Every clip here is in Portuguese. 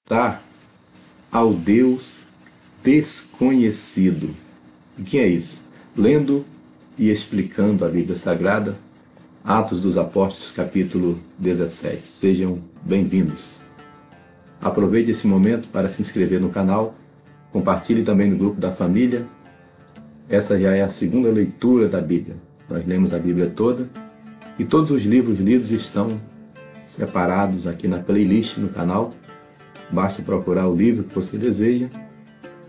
Tá ao Deus desconhecido. E quem é isso? Lendo e explicando a Bíblia Sagrada, Atos dos Apóstolos, capítulo 17. Sejam bem-vindos. Aproveite esse momento para se inscrever no canal, compartilhe também no grupo da família. Essa já é a segunda leitura da Bíblia. Nós lemos a Bíblia toda e todos os livros lidos estão separados aqui na playlist no canal. Basta procurar o livro que você deseja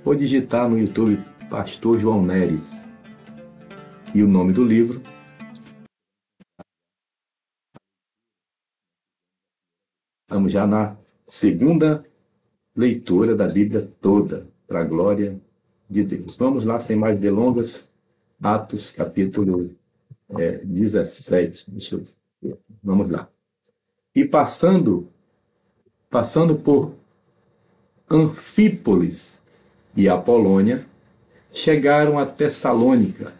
ou digitar no YouTube Pastor João Neres. E o nome do livro. Estamos já na segunda leitura da Bíblia toda, para a glória de Deus. Vamos lá, sem mais delongas, Atos capítulo 17. Deixa eu ver. Vamos lá. E passando por Anfípolis e Apolônia, chegaram a Tessalônica,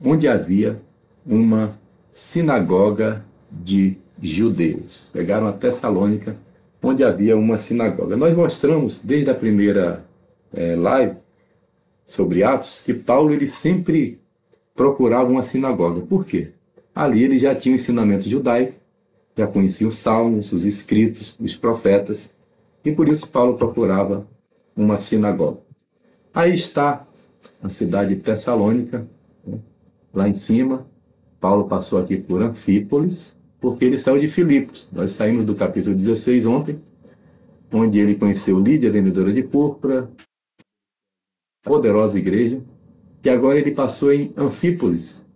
onde havia uma sinagoga de judeus. Chegaram a Tessalônica, onde havia uma sinagoga. Nós mostramos, desde a primeira live sobre Atos, que Paulo ele sempre procurava uma sinagoga. Por quê? Ali ele já tinha o ensinamento judaico, já conhecia os salmos, os escritos, os profetas, e por isso Paulo procurava uma sinagoga. Aí está a cidade de Tessalônica, né? Lá em cima. Paulo passou aqui por Anfípolis, porque ele saiu de Filipos. Nós saímos do capítulo 16 ontem, onde ele conheceu Lídia, vendedora de púrpura, poderosa igreja, e agora ele passou em Anfípolis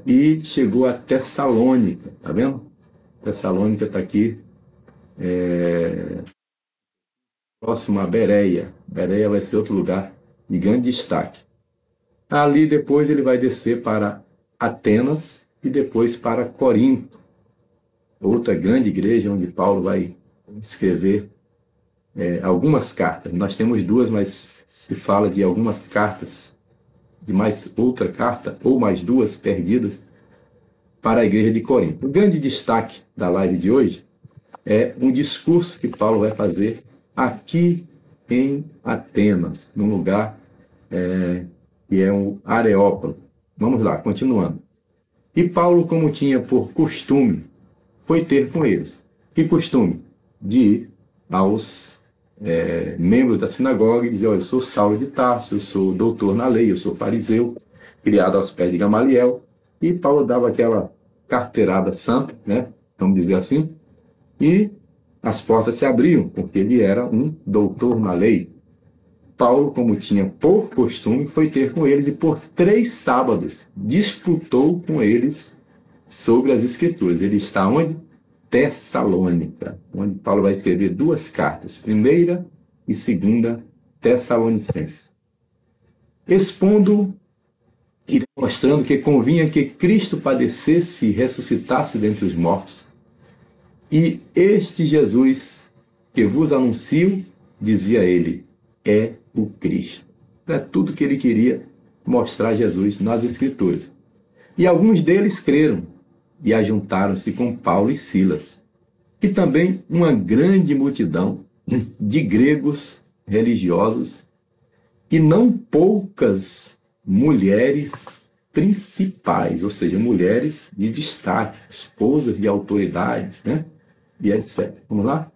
e chegou a Tessalônica, tá vendo? Tessalônica está aqui, próximo a Bereia. Bereia vai ser outro lugar de grande destaque. Ali depois ele vai descer para Atenas e depois para Corinto, outra grande igreja onde Paulo vai escrever algumas cartas. Nós temos duas, mas se fala de algumas cartas, de mais outra carta ou mais duas perdidas para a igreja de Corinto. O grande destaque da live de hoje é um discurso que Paulo vai fazer aqui em Atenas, num lugar que é um Areópago. Vamos lá, continuando. E Paulo, como tinha por costume, foi ter com eles. Que costume? De ir aos membros da sinagoga e dizer: olha, eu sou Saulo de Tarso, eu sou doutor na lei, eu sou fariseu, criado aos pés de Gamaliel. E Paulo dava aquela carteirada santa, né? Vamos dizer assim, e as portas se abriam, porque ele era um doutor na lei. Paulo, como tinha por costume, foi ter com eles e por 3 sábados disputou com eles sobre as Escrituras. Ele está onde? Tessalônica, onde Paulo vai escrever 2 cartas, 1ª e 2ª Tessalonicenses, expondo e demonstrando que convinha que Cristo padecesse e ressuscitasse dentre os mortos. E este Jesus que vos anuncio, dizia ele, é o Cristo. É tudo que ele queria mostrar Jesus nas Escrituras. E alguns deles creram e ajuntaram-se com Paulo e Silas. E também uma grande multidão de gregos religiosos e não poucas mulheres principais, ou seja, mulheres de destaque, esposas de autoridades, né? E etc. Vamos lá?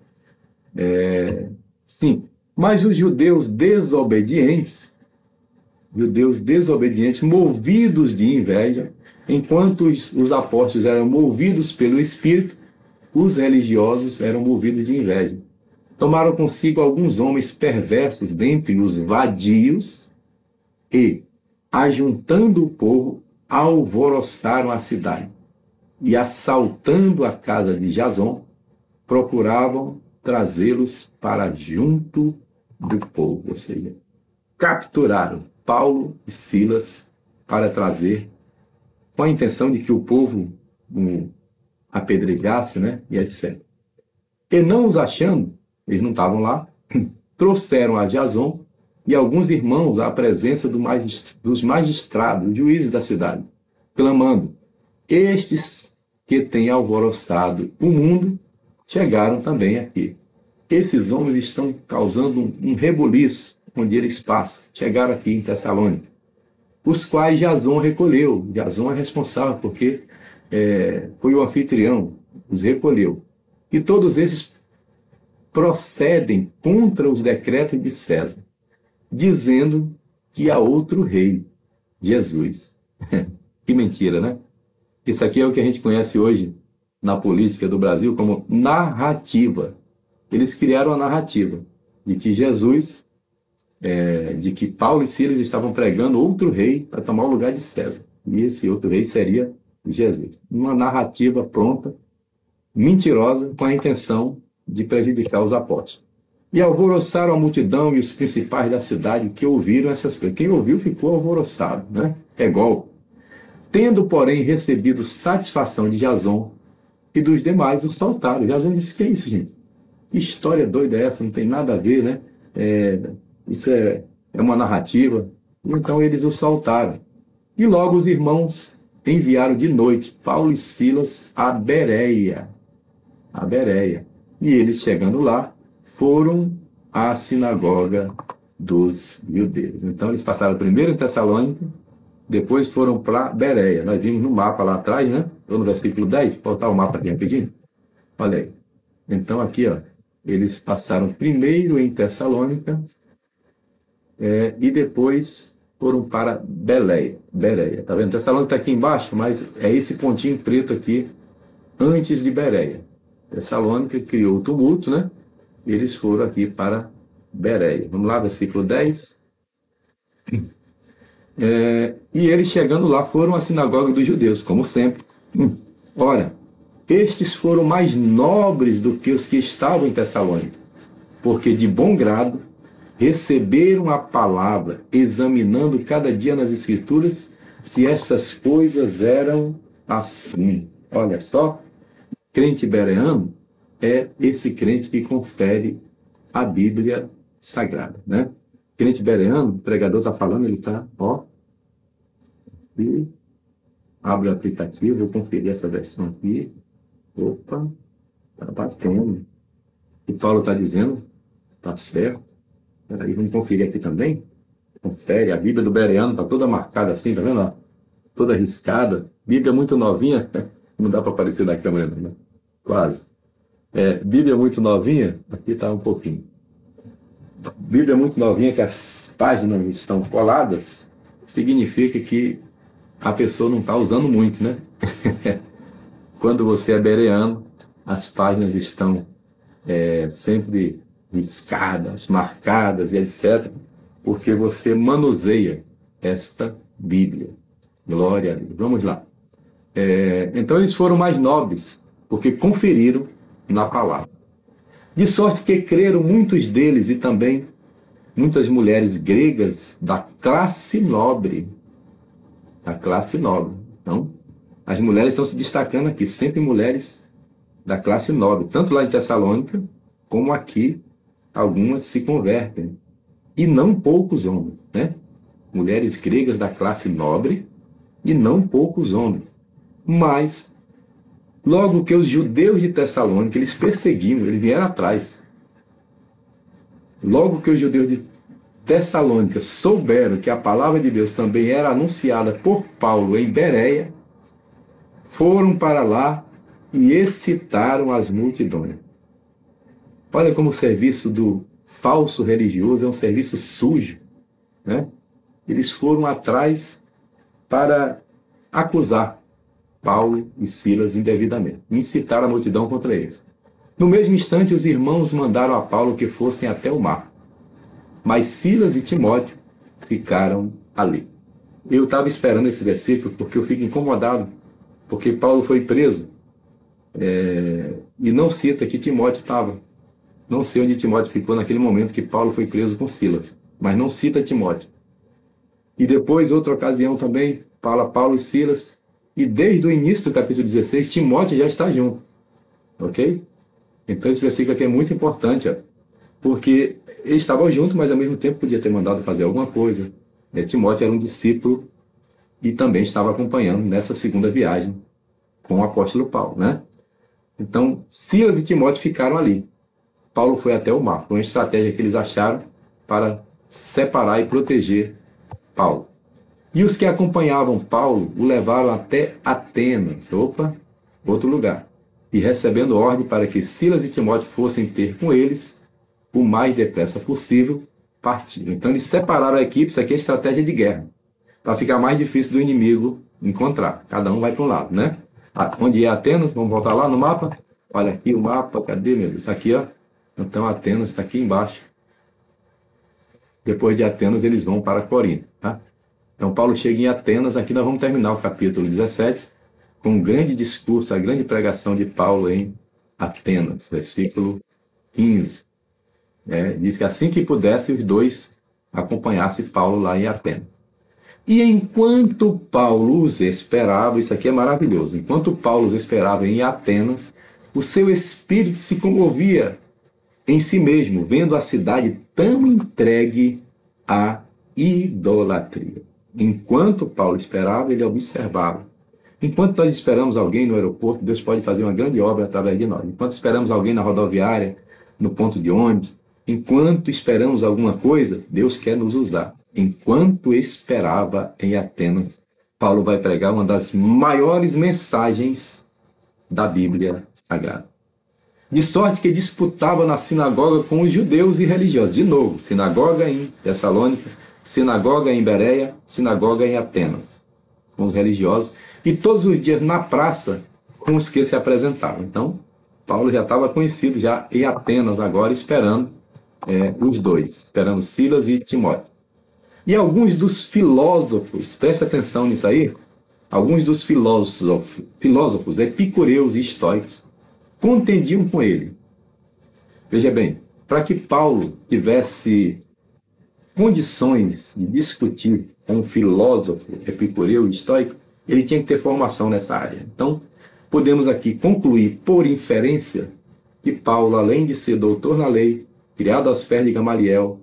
Sim, mas os judeus desobedientes, movidos de inveja, enquanto os apóstolos eram movidos pelo Espírito, os religiosos eram movidos de inveja. Tomaram consigo alguns homens perversos dentre os vadios e, ajuntando o povo, alvoroçaram a cidade e, assaltando a casa de Jason, procuravam trazê-los para junto do povo, ou seja, capturaram Paulo e Silas para trazer, com a intenção de que o povo apedrejasse, né, e etc. E não os achando, eles não estavam lá, trouxeram a Jason e alguns irmãos à presença dos magistrados, juízes da cidade, clamando: estes que têm alvoroçado o mundo chegaram também aqui. esses homens estão causando um rebuliço onde eles passam. Chegaram aqui em Tessalônica, os quais Jason recolheu. Jason é responsável porque foi o anfitrião, os recolheu. E todos esses procedem contra os decretos de César, dizendo que há outro rei, Jesus. Que mentira, né? Isso aqui é o que a gente conhece hoje na política do Brasil como narrativa. Eles criaram a narrativa de que Jesus, de que Paulo e Silas estavam pregando outro rei para tomar o lugar de César. E esse outro rei seria Jesus. Uma narrativa pronta, mentirosa, com a intenção de prejudicar os apóstolos. E alvoroçaram a multidão e os principais da cidade que ouviram essas coisas. Quem ouviu ficou alvoroçado, né? É golpe. Tendo, porém, recebido satisfação de Jason e dos demais, os soltaram. Jason disse: que é isso, gente? Que história doida é essa? Não tem nada a ver, né? Isso é uma narrativa. Então eles o soltaram. E logo os irmãos enviaram de noite Paulo e Silas a Bereia. E eles, chegando lá, foram à sinagoga dos judeus. Então eles passaram primeiro em Tessalônica, depois foram para Bereia. Nós vimos no mapa lá atrás, né? Ou no versículo 10, vou botar o mapa aqui rapidinho. Olha aí. Então aqui, ó, eles passaram primeiro em Tessalônica e depois foram para Bereia. Tá vendo? Tessalônica está aqui embaixo, mas é esse pontinho preto aqui antes de Bereia. Tessalônica criou o tumulto, né? Eles foram aqui para Bereia. Vamos lá, versículo 10. E eles, chegando lá, foram à sinagoga dos judeus, como sempre. Ora, estes foram mais nobres do que os que estavam em Tessalônica, porque de bom grado receberam a palavra, examinando cada dia nas Escrituras se essas coisas eram assim. Olha só, crente bereano é esse crente que confere a Bíblia Sagrada, né? Crente bereano, o pregador está falando, ele está, ó, e abre o aplicativo, vou conferir essa versão aqui. Opa, está batendo. O Paulo está dizendo, está certo. Peraí, vamos conferir aqui também. Confere, a Bíblia do bereano está toda marcada assim, tá vendo? Toda riscada. Bíblia muito novinha, não dá para aparecer na câmera, né? Quase. Bíblia muito novinha, aqui está um pouquinho. Bíblia muito novinha, que as páginas estão coladas, significa que a pessoa não está usando muito, né? Quando você é bereano, as páginas estão sempre riscadas, marcadas e etc., porque você manuseia esta Bíblia. Glória a Deus. Vamos lá. Então eles foram mais nobres, porque conferiram na palavra. De sorte que creram muitos deles e também muitas mulheres gregas da classe nobre. Da classe nobre. Então, as mulheres estão se destacando aqui, sempre mulheres da classe nobre, tanto lá em Tessalônica, como aqui, algumas se convertem. E não poucos homens, né? Mulheres gregas da classe nobre e não poucos homens. Mas, logo que os judeus de Tessalônica, eles perseguiam, eles vieram atrás. Logo que os judeus de Tessalônica souberam que a palavra de Deus também era anunciada por Paulo em Bereia, foram para lá e excitaram as multidões. Olha como o serviço do falso religioso é um serviço sujo, né? Eles foram atrás para acusar Paulo e Silas indevidamente, incitar a multidão contra eles. No mesmo instante, os irmãos mandaram a Paulo que fossem até o mar, mas Silas e Timóteo ficaram ali. Eu estava esperando esse versículo porque eu fico incomodado, porque Paulo foi preso e não cita que Timóteo estava. Não sei onde Timóteo ficou naquele momento que Paulo foi preso com Silas, mas não cita Timóteo. E depois, outra ocasião também, fala Paulo e Silas, e desde o início do capítulo 16, Timóteo já está junto. Ok? Então esse versículo aqui é muito importante, porque eles estavam juntos, mas ao mesmo tempo podia ter mandado fazer alguma coisa. Timóteo era um discípulo e também estava acompanhando nessa segunda viagem com o apóstolo Paulo, né? Então, Silas e Timóteo ficaram ali. Paulo foi até o mar. Foi uma estratégia que eles acharam para separar e proteger Paulo. E os que acompanhavam Paulo o levaram até Atenas, outro lugar, e recebendo ordem para que Silas e Timóteo fossem ter com eles o mais depressa possível, partiram. Então eles separaram a equipe, isso aqui é estratégia de guerra, para ficar mais difícil do inimigo encontrar. Cada um vai para um lado, né? Onde é Atenas? Vamos voltar lá no mapa? Olha aqui o mapa, cadê, meu Deus? Está aqui, ó. Então Atenas está aqui embaixo. Depois de Atenas eles vão para Corinto, tá? Então Paulo chega em Atenas, aqui nós vamos terminar o capítulo 17, com um grande discurso, a grande pregação de Paulo em Atenas, versículo 15. Diz que assim que pudesse, os dois acompanhassem Paulo lá em Atenas. E enquanto Paulo os esperava, isso aqui é maravilhoso, enquanto Paulo os esperava em Atenas, o seu espírito se comovia em si mesmo, vendo a cidade tão entregue à idolatria. Enquanto Paulo esperava, ele observava. Enquanto nós esperamos alguém no aeroporto, Deus pode fazer uma grande obra através de nós. Enquanto esperamos alguém na rodoviária, no ponto de ônibus, enquanto esperamos alguma coisa, Deus quer nos usar. Enquanto esperava em Atenas, Paulo vai pregar uma das maiores mensagens da Bíblia Sagrada. De sorte que disputava na sinagoga com os judeus e religiosos. De novo, sinagoga em Tessalônica, sinagoga em Bereia, sinagoga em Atenas, com os religiosos. E todos os dias na praça com os que se apresentavam. Então, Paulo já estava conhecido já em Atenas agora, esperando os dois, esperando Silas e Timóteo. E alguns dos filósofos, presta atenção nisso aí, alguns dos filósofos epicureus e estoicos contendiam com ele. Veja bem, para que Paulo tivesse condições de discutir com um filósofo epicureu e estoico, ele tinha que ter formação nessa área. Então, podemos aqui concluir por inferência que Paulo, além de ser doutor na lei, criado aos pés de Gamaliel,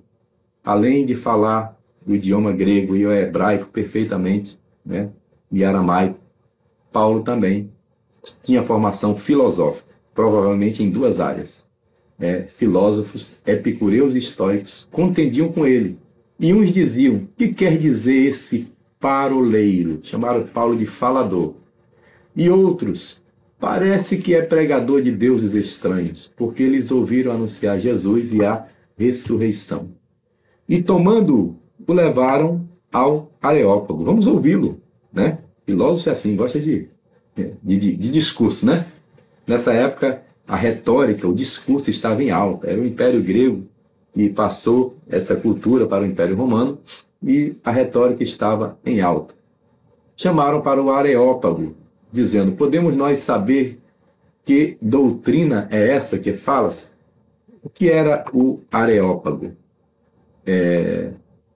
além de falar o idioma grego e o hebraico perfeitamente, né, e aramaico, Paulo também tinha formação filosófica, provavelmente em duas áreas. Filósofos epicureus e estoicos contendiam com ele. E uns diziam: o que quer dizer esse paroleiro? Chamaram Paulo de falador. E outros: parece que é pregador de deuses estranhos, porque eles ouviram anunciar Jesus e a ressurreição. E tomando-o, o levaram ao Areópago. Vamos ouvi-lo, né? Filósofo é assim, gosta de discurso, né? Nessa época, a retórica, o discurso estava em alta. Era o Império Grego que passou essa cultura para o Império Romano e a retórica estava em alta. Chamaram para o Areópago, dizendo: podemos nós saber que doutrina é essa que falas? O que era o Areópago?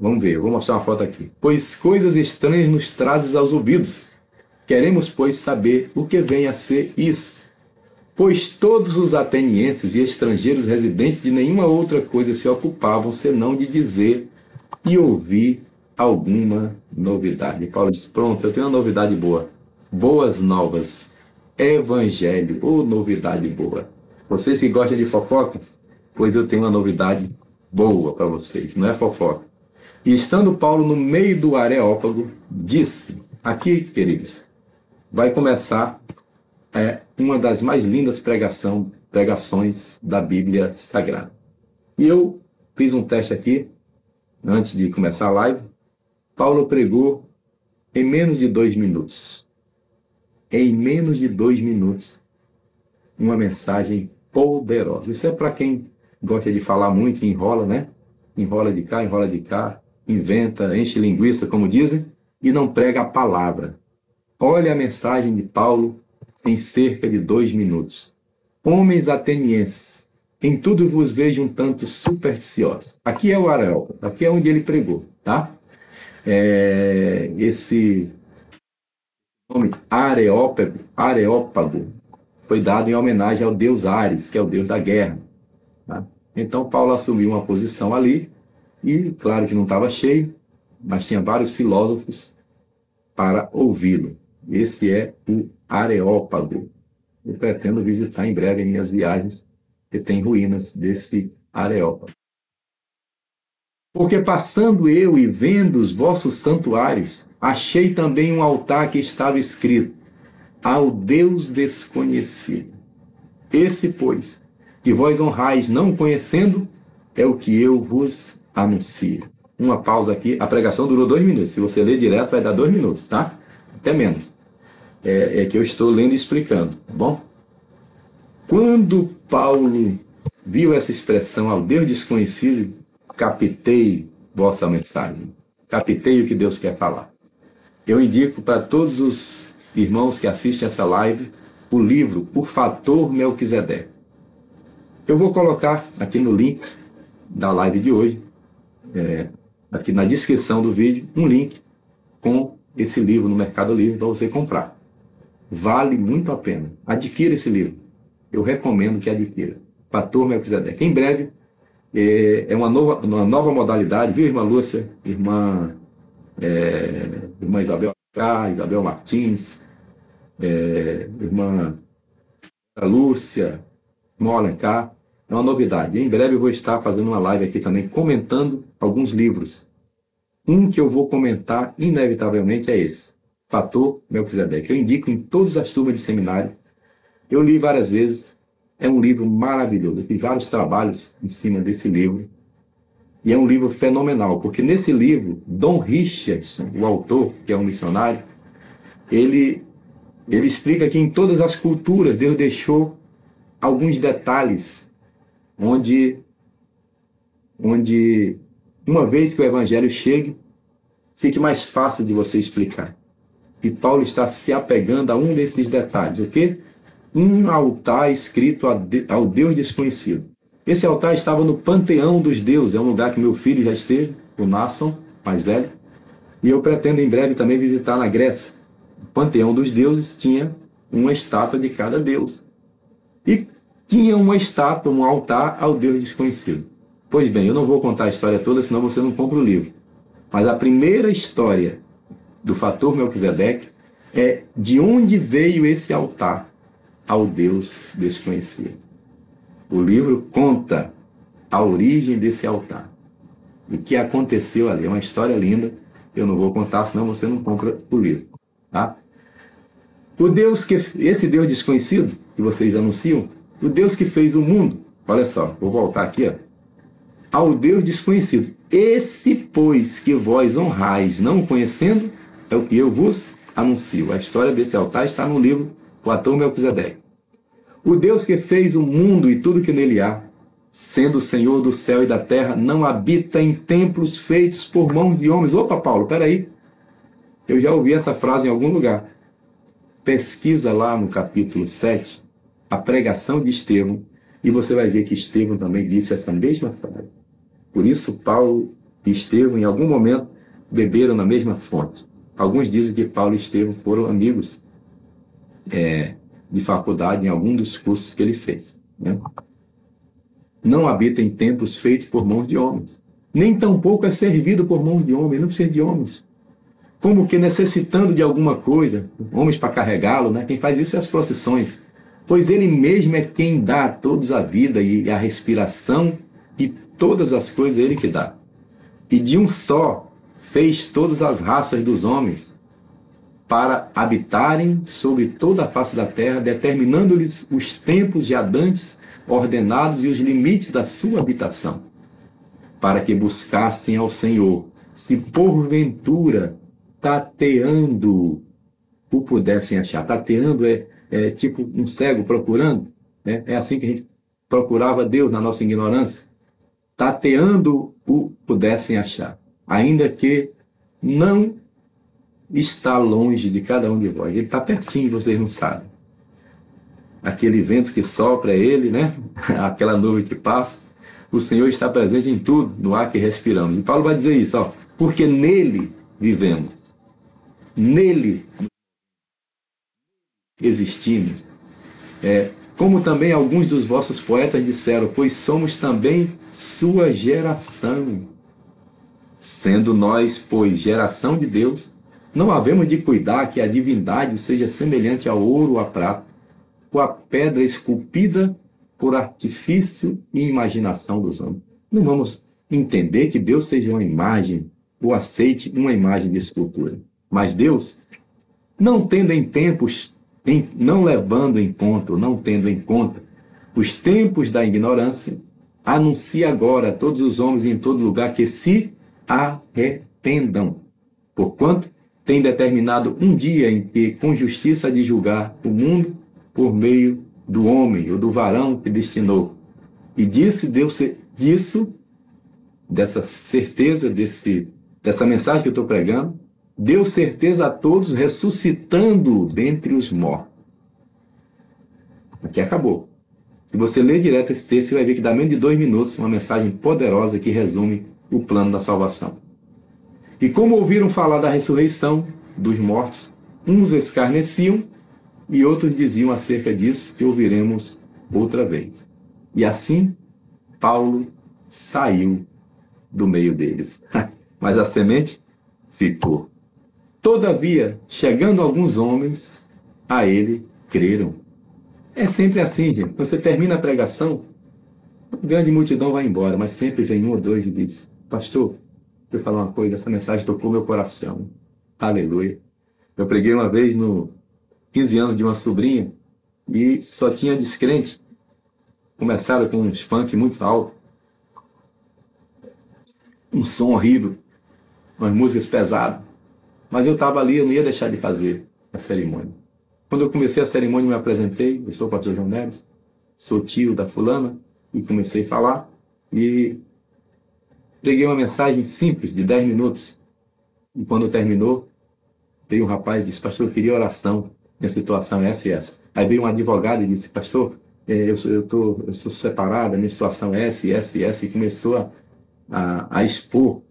Vamos ver, vou mostrar uma foto aqui. Pois coisas estranhas nos trazes aos ouvidos. Queremos, pois, saber o que vem a ser isso. Pois todos os atenienses e estrangeiros residentes de nenhuma outra coisa se ocupavam, senão de dizer e ouvir alguma novidade. E Paulo diz: pronto, eu tenho uma novidade boa. Boas novas. Evangelho, novidade boa. Vocês que gostam de fofoca, pois eu tenho uma novidade boa para vocês, não é fofoca. E estando Paulo no meio do Areópago, disse, aqui, queridos, vai começar uma das mais lindas pregações da Bíblia Sagrada. E eu fiz um teste aqui, antes de começar a live. Paulo pregou em menos de 2 minutos. Em menos de 2 minutos, uma mensagem poderosa. Isso é para quem gosta de falar muito e enrola, né? Enrola de cá, inventa, enche linguiça, como dizem, e não prega a palavra. Olha a mensagem de Paulo em cerca de 2 minutos. Homens atenienses, em tudo vos vejo um tanto supersticiosos. Aqui é o Areópago, aqui é onde ele pregou, tá? Esse nome Areópago foi dado em homenagem ao deus Ares, que é o deus da guerra. Tá? Então Paulo assumiu uma posição ali, e claro que não estava cheio, mas tinha vários filósofos para ouvi-lo. Esse é o Areópago. Eu pretendo visitar em breve em minhas viagens que tem ruínas desse Areópago. Porque passando eu e vendo os vossos santuários, achei também um altar que estava escrito: ao Deus desconhecido. Esse, pois, que vós honrais não conhecendo, é o que eu vos anuncio. Uma pausa aqui. A pregação durou 2 minutos. Se você ler direto, vai dar 2 minutos, tá? Até menos. É que eu estou lendo e explicando, tá bom? Quando Paulo viu essa expressão, ao Deus desconhecido, captei vossa mensagem. Captei o que Deus quer falar. Eu indico para todos os irmãos que assistem essa live o livro O Fator Melquisedeque. Eu vou colocar aqui no link da live de hoje, aqui na descrição do vídeo, um link com esse livro no Mercado Livre para você comprar. Vale muito a pena. Adquira esse livro. Eu recomendo que adquira. Fator Melquisedeque. Em breve, é uma nova modalidade, viu, irmã Lúcia, irmã Isabel Isabel Martins, irmã Lúcia, irmã Alencar. É uma novidade. Em breve eu vou estar fazendo uma live aqui também, comentando alguns livros. Um que eu vou comentar, inevitavelmente, é esse. Fator Melquisedeque. Eu indico em todas as turmas de seminário. Eu li várias vezes. É um livro maravilhoso. Eu fiz vários trabalhos em cima desse livro. E é um livro fenomenal, porque nesse livro, Dom Richardson, o autor, que é um missionário, ele explica que em todas as culturas Deus deixou alguns detalhes onde uma vez que o evangelho chegue, fique mais fácil de você explicar. E Paulo está se apegando a um desses detalhes. O quê? Um altar escrito ao Deus desconhecido. Esse altar estava no Panteão dos Deuses. É um lugar que meu filho já esteve, o Nasson, mais velho. E eu pretendo em breve também visitar na Grécia. O Panteão dos Deuses tinha uma estátua de cada deus. E tinha uma estátua, um altar ao Deus desconhecido. Pois bem, eu não vou contar a história toda, senão você não compra o livro. Mas a primeira história do Fator Melquisedeque é de onde veio esse altar ao Deus desconhecido. O livro conta a origem desse altar. O que aconteceu ali. É uma história linda. Eu não vou contar, senão você não compra o livro. Tá? Esse Deus desconhecido que vocês anunciam, o Deus que fez o mundo, olha só, vou voltar aqui, ó, ao Deus desconhecido. Esse, pois, que vós honrais não o conhecendo, é o que eu vos anuncio. A história desse altar está no livro Fator Melquisedeque. O Deus que fez o mundo e tudo que nele há, sendo o Senhor do céu e da terra, não habita em templos feitos por mãos de homens. Opa, Paulo, peraí. Eu já ouvi essa frase em algum lugar. Pesquisa lá no capítulo 7, a pregação de Estevão, e você vai ver que Estevão também disse essa mesma frase. Por isso, Paulo e Estevão, em algum momento, beberam na mesma fonte. Alguns dizem que Paulo e Estevão foram amigos de faculdade em algum dos cursos que ele fez. Né? Não habita em templos feitos por mãos de homens. Nem tampouco é servido por mãos de homens. Não precisa de homens. Como que necessitando de alguma coisa, homens para carregá-lo, né? Quem faz isso é as procissões. Pois ele mesmo é quem dá a todos a vida e a respiração, e todas as coisas ele que dá. E de um só fez todas as raças dos homens para habitarem sobre toda a face da terra, determinando-lhes os tempos já dantes ordenados e os limites da sua habitação, para que buscassem ao Senhor, se porventura tateando o pudessem achar. Tateando é tipo um cego procurando, né? É assim que a gente procurava Deus na nossa ignorância. Tateando o pudessem achar, ainda que não está longe de cada um de vós. Ele está pertinho, vocês não sabem. Aquele vento que sopra é ele, né? Aquela nuvem que passa. O Senhor está presente em tudo, no ar que respiramos. E Paulo vai dizer isso, ó, porque nele vivemos. Nele existimos. Como também alguns dos vossos poetas disseram, pois somos também sua geração. Sendo nós, pois, geração de Deus, não havemos de cuidar que a divindade seja semelhante ao ouro ou à prata, ou à pedra esculpida por artifício e imaginação dos homens. Não vamos entender que Deus seja uma imagem ou aceite uma imagem de escultura. Mas Deus, não tendo em tempos, não levando em conta, não tendo em conta os tempos da ignorância, anuncia agora a todos os homens em todo lugar que se arrependam, porquanto tem determinado um dia em que, com justiça, de julgar o mundo por meio do homem ou do varão que destinou. E dessa certeza, dessa mensagem que eu estou pregando, deu certeza a todos, ressuscitando dentre os mortos. Aqui acabou. Se você ler direto esse texto, você vai ver que dá menos de 2 minutos uma mensagem poderosa que resume o plano da salvação. E como ouviram falar da ressurreição dos mortos, uns escarneciam e outros diziam acerca disso que ouviremos outra vez. E assim, Paulo saiu do meio deles. Mas a semente ficou. Todavia, chegando alguns homens, a ele creram. É sempre assim, gente. Quando você termina a pregação, a grande multidão vai embora, mas sempre vem um ou dois e diz: pastor, deixa eu falar uma coisa, essa mensagem tocou meu coração. Aleluia. Eu preguei uma vez no 15 anos de uma sobrinha e só tinha descrente. Começaram com uns funk muito alto, um som horrível, umas músicas pesadas. Mas eu estava ali, eu não ia deixar de fazer a cerimônia. Quando eu comecei a cerimônia, eu me apresentei, eu sou o pastor João Neves, sou tio da fulana, e comecei a falar, e preguei uma mensagem simples, de 10 minutos. E quando terminou, veio um rapaz e disse: pastor, eu queria oração, minha situação é essa e essa. Aí veio um advogado e disse: pastor, eu sou separado, a minha situação é essa e essa e essa, e começou a expor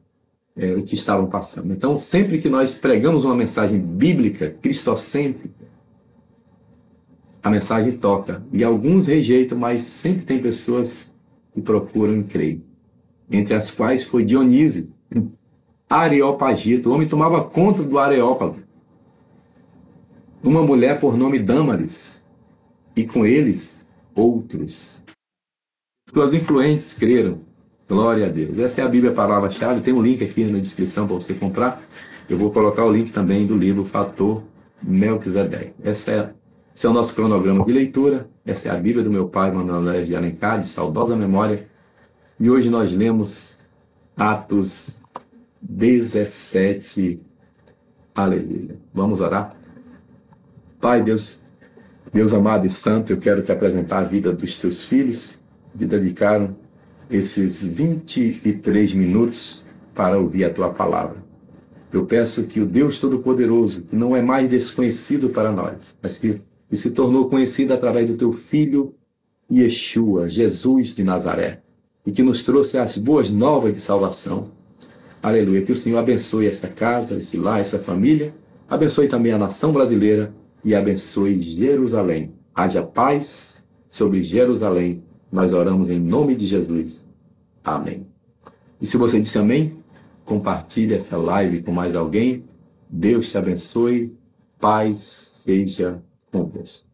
o que estavam passando. Então, sempre que nós pregamos uma mensagem bíblica, cristocêntrica, a mensagem toca. E alguns rejeitam, mas sempre tem pessoas que procuram e creem. Entre as quais foi Dionísio, Areopagito. O homem tomava conta do Areópago. Uma mulher por nome Dâmaris. E com eles, outros. Suas influentes creram. Glória a Deus. Essa é a Bíblia Palavra-Chave. Tem um link aqui na descrição para você comprar. Eu vou colocar o link também do livro Fator Melquisedeque. Esse é o nosso cronograma de leitura. Essa é a Bíblia do meu pai, Manuel Neves de Alencar, de saudosa memória. E hoje nós lemos Atos 17. Aleluia. Vamos orar? Pai, Deus amado e santo, eu quero te apresentar a vida dos teus filhos que dedicaram esses 23 minutos para ouvir a tua palavra. Eu peço que o Deus Todo-Poderoso, que não é mais desconhecido para nós, mas que se tornou conhecido através do teu Filho Yeshua, Jesus de Nazaré, e que nos trouxe as boas novas de salvação. Aleluia. Que o Senhor abençoe essa casa, esse lar, essa família, abençoe também a nação brasileira e abençoe Jerusalém. Haja paz sobre Jerusalém. Nós oramos em nome de Jesus. Amém. E se você disse amém, compartilhe essa live com mais alguém. Deus te abençoe. Paz seja com Deus.